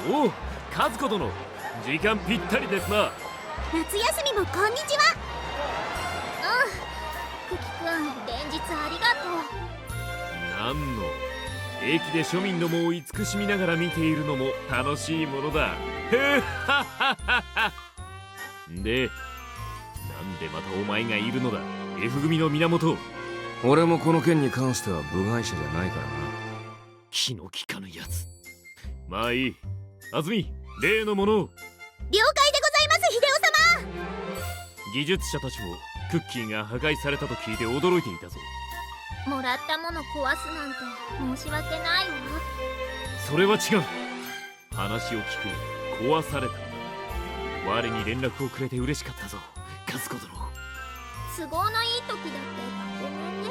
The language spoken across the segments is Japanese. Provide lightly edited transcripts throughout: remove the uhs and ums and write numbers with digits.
おお、和子殿、時間ぴったりですな。夏休みもこんにちは。久喜くん、連日ありがとう。なんの、駅で庶民どもを慈しみながら見ているのも楽しいものだ。へっはっはっはっは。で、なんでまたお前がいるのだ、F 組の源。俺もこの件に関しては部外者じゃないからな。気の利かぬやつ。まあいい。安住、例のものを。了解でございます、秀夫様。技術者たちもクッキーが破壊されたと聞いて驚いていたぞ。もらったもの壊すなんて申し訳ないわ。それは違う。話を聞くに壊された。我に連絡をくれて嬉しかったぞ、和子殿。都合のいい時だってごめんね。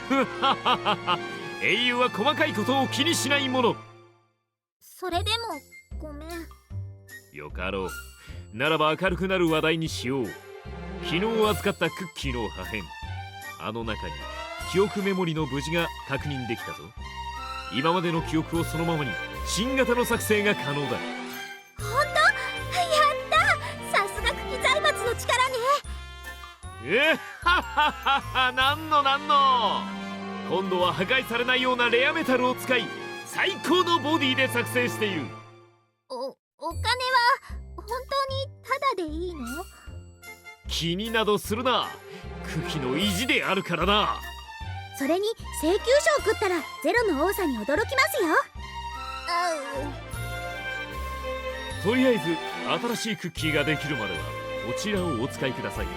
ふはははは。英雄は細かいことを気にしないもの。それでもごめん。よかろう。ならば明るくなる話題にしよう。昨日預かったクッキーの破片、あの中に記憶メモリの無事が確認できたぞ。今までの記憶をそのままに新型の作成が可能だ。本当？やった！さすが久喜財閥の力ね。はっはっはっは。なんのなんの。今度は破壊されないようなレアメタルを使い、最高のボディで作成している。お金は本当にタダでいいの？気になどするな。クキの意地であるからな。それに請求書を送ったらゼロの多さに驚きますよ。とりあえず新しいクッキーができるまではこちらをお使いください。はい、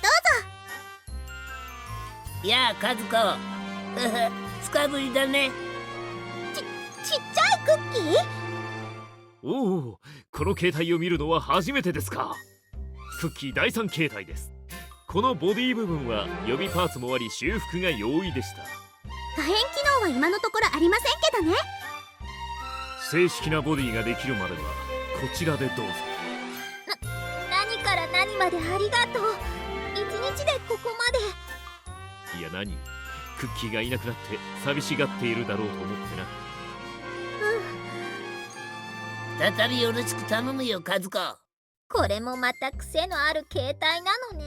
どうぞ。やあ、和子。つかぶりだね。ちっちゃいクッキー？おお、この形態を見るのは初めてですか。クッキー第3形態です。このボディ部分は予備パーツもあり修復が容易でした。可変機能は今のところありませんけどね。正式なボディができるまではこちらでどうぞ。何から何までありがとう。一日でここまで。いや何、クッキーがいなくなって寂しがっているだろうと思ってな。再びよろしく頼むよ、和子。これもまた癖のある形態なのね。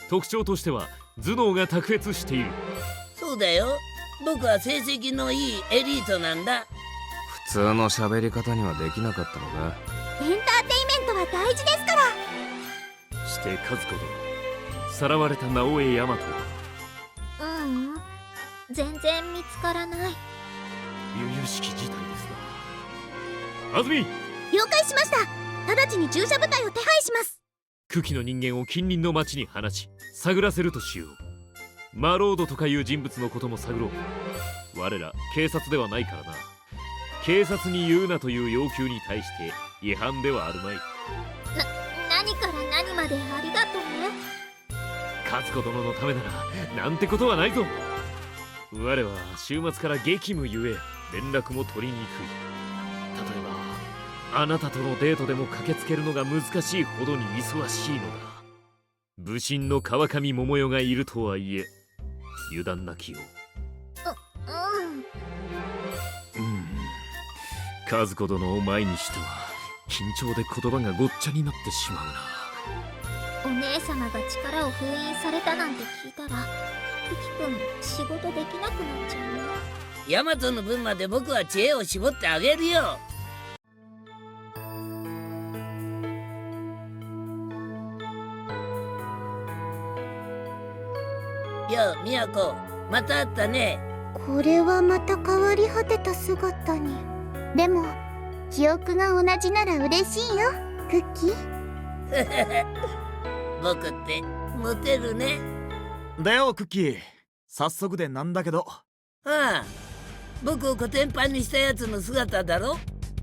特徴としては頭脳が卓越している。そうだよ、僕は成績のいいエリートなんだ。普通の喋り方にはできなかったのか。エンターテイメントは大事ですから。して和子殿、さらわれた直江大和は？全然見つからない。由々しき事態ですな。安住、了解しました。直ちに従者部隊を手配します。久喜の人間を近隣の町に放ち探らせるとしよう。マロードとかいう人物のことも探ろう。我ら警察ではないからな。警察に言うなという要求に対して違反ではあるまい。何から何までありがとうね。和子殿のためならなんてことはないぞ。我は週末から激務ゆえ連絡も取りにくい。例えばあなたとのデートでも駆けつけるのが難しいほどに忙しいのだ。武神の川上桃代がいるとはいえ油断なきよう。和子殿を前にしては緊張で言葉がごっちゃになってしまうな。お姉様が力を封印されたなんて聞いたら久喜くん仕事できなくなっちゃうね。ヤマトの分まで僕は知恵を絞ってあげるよ。よう、みやこ、また会ったね。これはまた変わり果てた姿に。でも記憶が同じなら嬉しいよ、クッキー。僕ってモテるね。だよクッキー、早速でなんだけど。ああ、僕をコテンパンにしたやつの姿だろ。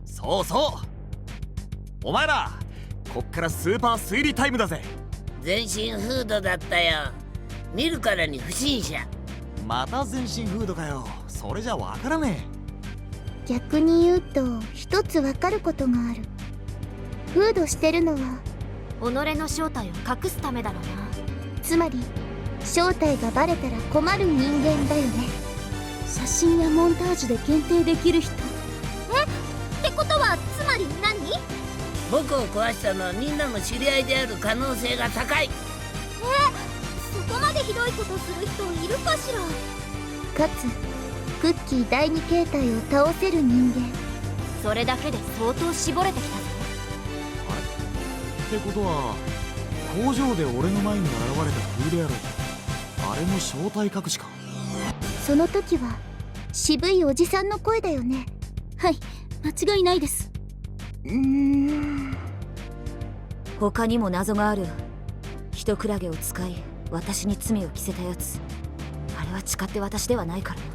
そうそう、お前らこっからスーパー推理タイムだぜ。全身フードだったよ。見るからに不審者。また全身フードかよ。それじゃわからね逆に言うと一つわかることがある。フードしてるのは己の正体を隠すためだろうな。つまり正体がバレたら困る人間だよね。写真やモンタージュで限定できる人、はつまり何？僕を壊したのはみんなの知り合いである可能性が高い。そこまでひどいことする人いるかしら。かつクッキー第二形態を倒せる人間、それだけで相当絞れてきたぞ。ってことは工場で俺の前に現れたフード野郎、あれも正体隠しか。その時は渋いおじさんの声だよね。はい、間違いないです。他にも謎がある。人クラゲを使い私に罪を着せたやつ、あれは誓って私ではないからな。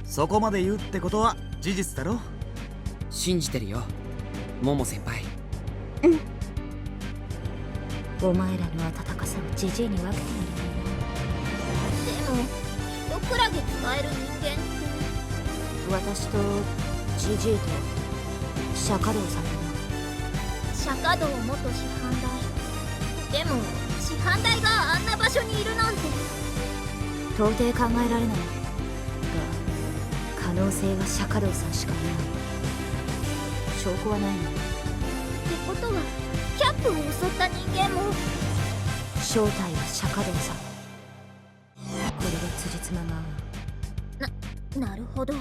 そこまで言うってことは事実だろ。信じてるよ、モモ先輩。お前らの温かさをジジイに分けてやりたいな。でも人クラゲ使える人間って私とジジイと釈迦道さんだな。釈迦道元師範代。でも師範代があんな場所にいるなんて到底考えられないが、可能性は釈迦道さんしかいない。証拠はないの。ってことはキャップを襲った人間も正体は釈迦道さん。これで辻褄が合う。なるほど。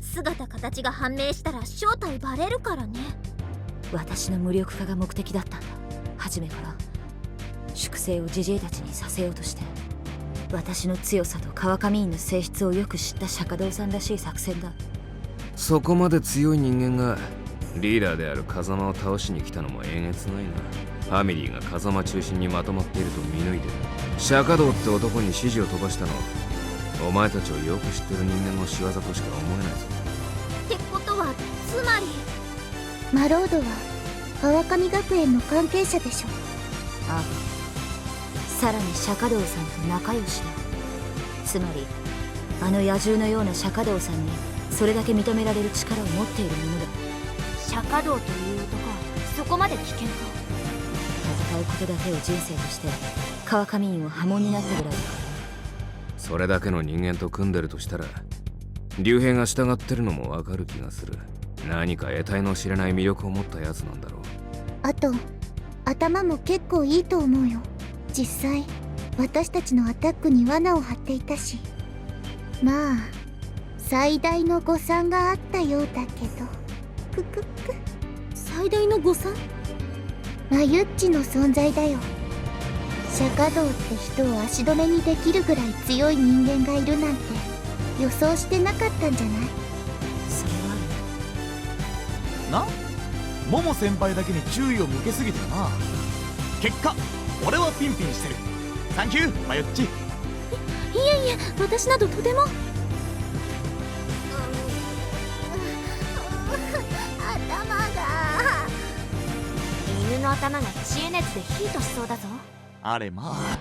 姿形が判明したら正体バレるからね。私の無力化が目的だったんだ、初めから。粛清をジジイたちにさせようとして、私の強さと川上院の性質をよく知った釈迦道さんらしい作戦だ。そこまで強い人間がリーダーである風間を倒しに来たのもえげつないな。ファミリーが風間中心にまとまっていると見抜いてる。釈迦道って男に指示を飛ばしたの、お前たちをよく知ってる人間の仕業としか思えないぞ。ってことはつまりマロードは川上学園の関係者でしょ。ああ、さらに釈迦道さんと仲良しだ。つまりあの野獣のような釈迦道さんにそれだけ認められる力を持っているものだ。釈迦道という男はそこまで危険か。戦うことだけを人生として川上院を破門になったぐらいだから。それだけの人間と組んでるとしたら竜兵が従ってるのもわかる気がする。何か得体の知れない魅力を持ったやつなんだろう。あと頭も結構いいと思うよ。実際私たちのアタックに罠を張っていたし、まあ最大の誤算があったようだけど。ククク。最大の誤算？マユッチの存在だよ。釈迦道って人を足止めにできるぐらい強い人間がいるなんて予想してなかったんじゃない？それはな、モモ先輩だけに注意を向けすぎてるな。結果俺はピンピンしてる。サンキューマユッチ。いえ私などとても。頭が。犬の頭が知恵熱でヒートしそうだぞ。あれまあ、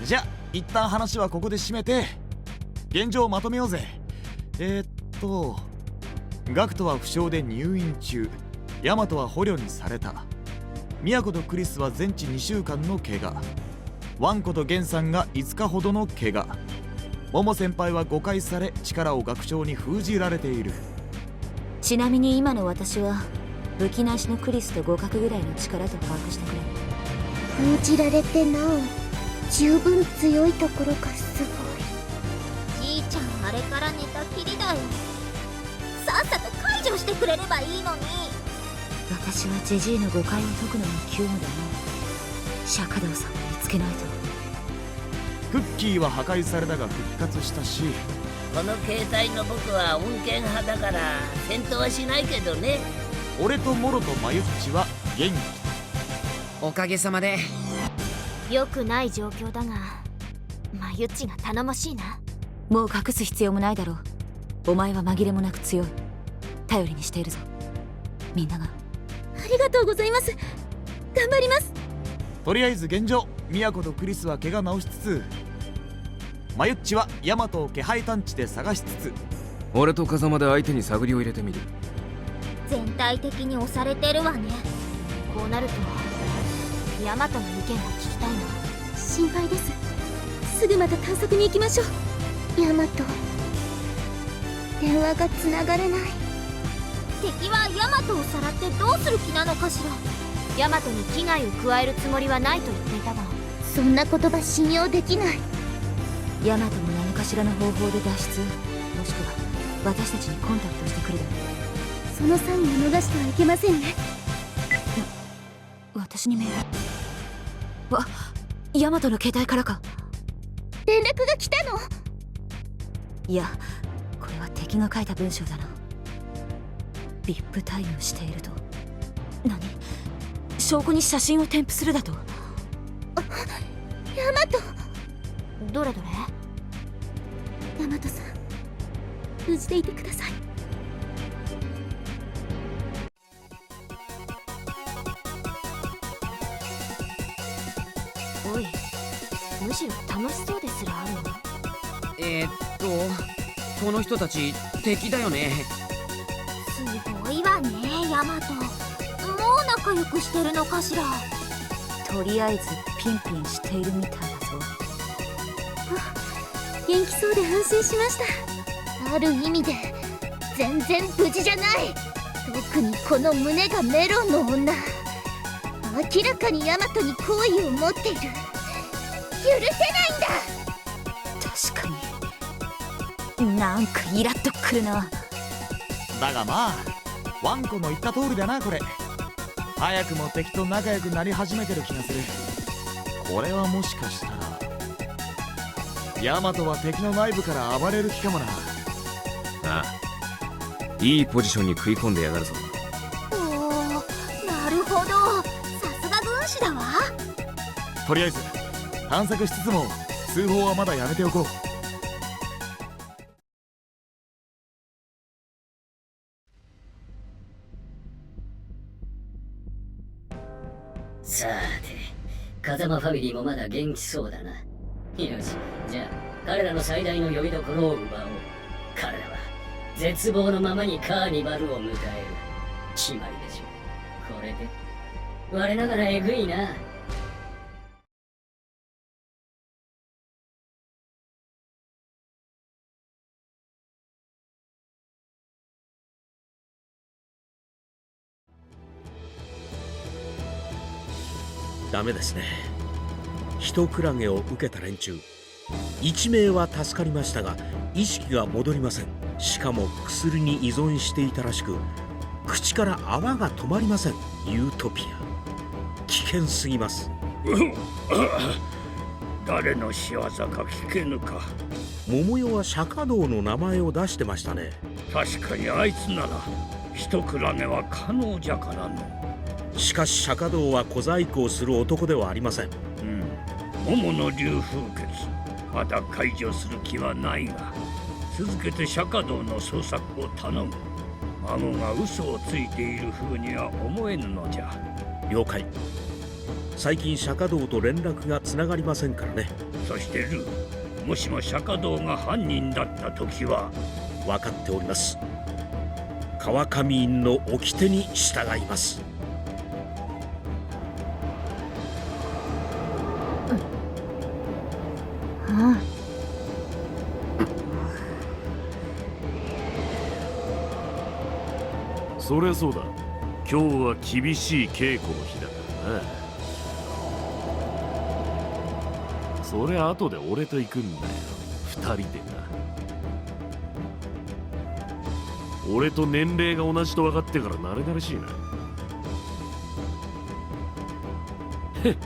じゃ一旦話はここで締めて現状をまとめようぜ。ガクトは負傷で入院中、ヤマトは捕虜にされた、ミヤコとクリスは全治2週間の怪我、ワンコとゲンさんが5日ほどの怪我、モモ先輩は誤解され力を学長に封じられている。ちなみに今の私は武器なしのクリスと互角ぐらいの力と把握してくれ。封じられてなお十分強いところがすごい。じいちゃんあれから寝たきりだよ。さっさと解除してくれればいいのに。私はジジイの誤解を解くのが急務だな。釈迦道さんを見つけないと。クッキーは破壊されたが復活したし、この携帯の僕は穏健派だから戦闘はしないけどね。俺とモロとマユッチは元気。おかげさまで。良くない状況だがマユッチが頼もしいな。もう隠す必要もないだろう。お前は紛れもなく強い。頼りにしているぞみんなが。ありがとうございます。頑張ります。とりあえず現状、ミヤコとクリスは怪我治しつつ、マユッチはヤマトを気配探知で探しつつ、俺と風間で相手に探りを入れてみる。全体的に押されてるわね。こうなるとヤマトの意見が聞きたいな。心配です。すぐまた探索に行きましょう。ヤマト、電話がつながらない。敵はヤマトをさらってどうする気なのかしら。ヤマトに危害を加えるつもりはないと言っていたが、そんな言葉信用できない。ヤマトも何かしらの方法で脱出、もしくは私たちにコンタクトしてくるだろう。そのサインを逃してはいけませんね。私にメール。ヤマトの携帯からか。連絡が来たの？いや、これは敵が書いた文章だな。VIP タイムしていると。何？証拠に写真を添付するだと。ヤマト。どれどれ？ヤマトさん、無事でいてください。おい、むしろ楽しそうですらあるな。この人たち敵だよね。すごいわね、ヤマト。もう仲良くしてるのかしら。とりあえずピンピンしているみたいだぞ。元気そうで安心しました。ある意味で全然無事じゃない。特にこの胸がメロンの女、明らかにヤマトに好意を持っている。許せないんだ。確かになんかイラッとくるな。だがまあワンコの言った通りだな。これ早くも敵と仲良くなり始めてる気がする。これはもしかしたらヤマトは敵の内部から暴れる気かもな。ああ、いいポジションに食い込んでやがるぞ。おお、なるほど、さすが軍師だわ。とりあえず探索しつつも通報はまだやめておこう。さて、風間ファミリーもまだ元気そうだな。よし、じゃあ彼らの最大の呼びどころを奪おう。彼らは絶望のままにカーニバルを迎える。決まりでしょ。これで我ながらえぐいな。ダメですね。一クラゲを受けた連中1名は助かりましたが意識が戻りません。しかも薬に依存していたらしく、口から泡が止まりません。ユートピア、危険すぎます。誰の仕業か聞けぬか。桃代は釈迦道の名前を出してましたね。確かにあいつなら一クラゲは可能じゃからの。しかし釈迦道は小細工をする男ではありません。桃の竜風穴、まだ解除する気はないが、続けて釈迦道の捜索を頼む。孫が嘘をついている風には思えぬのじゃ。了解。最近釈迦道と連絡がつながりませんからね。そしてルー、もしも釈迦道が犯人だった時は。分かっております。川上院の掟に従います。そりゃそうだ。今日は厳しい稽古の日だからな。そりゃ後で俺と行くんだよ、2人でな。俺と年齢が同じと分かってから慣れ慣れしいな。へっ、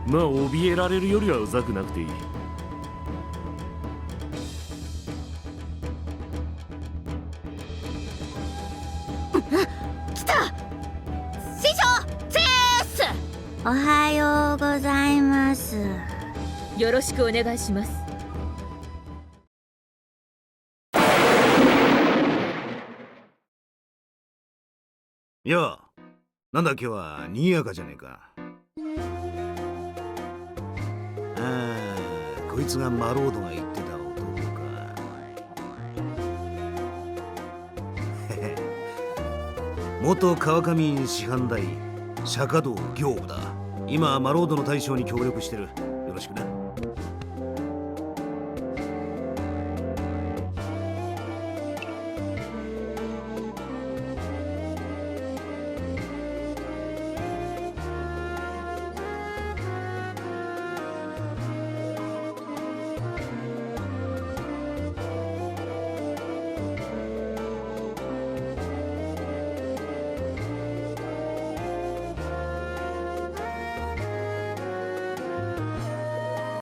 まあ怯えられるよりはうざくなくていい。おはようございます。よろしくお願いします。よう、なんだ今日は賑やかじゃねえか。こいつがマロードが言ってた男か。元川上院師範代釈迦道行部だ。今マロードの大将に協力してる。よろしくな。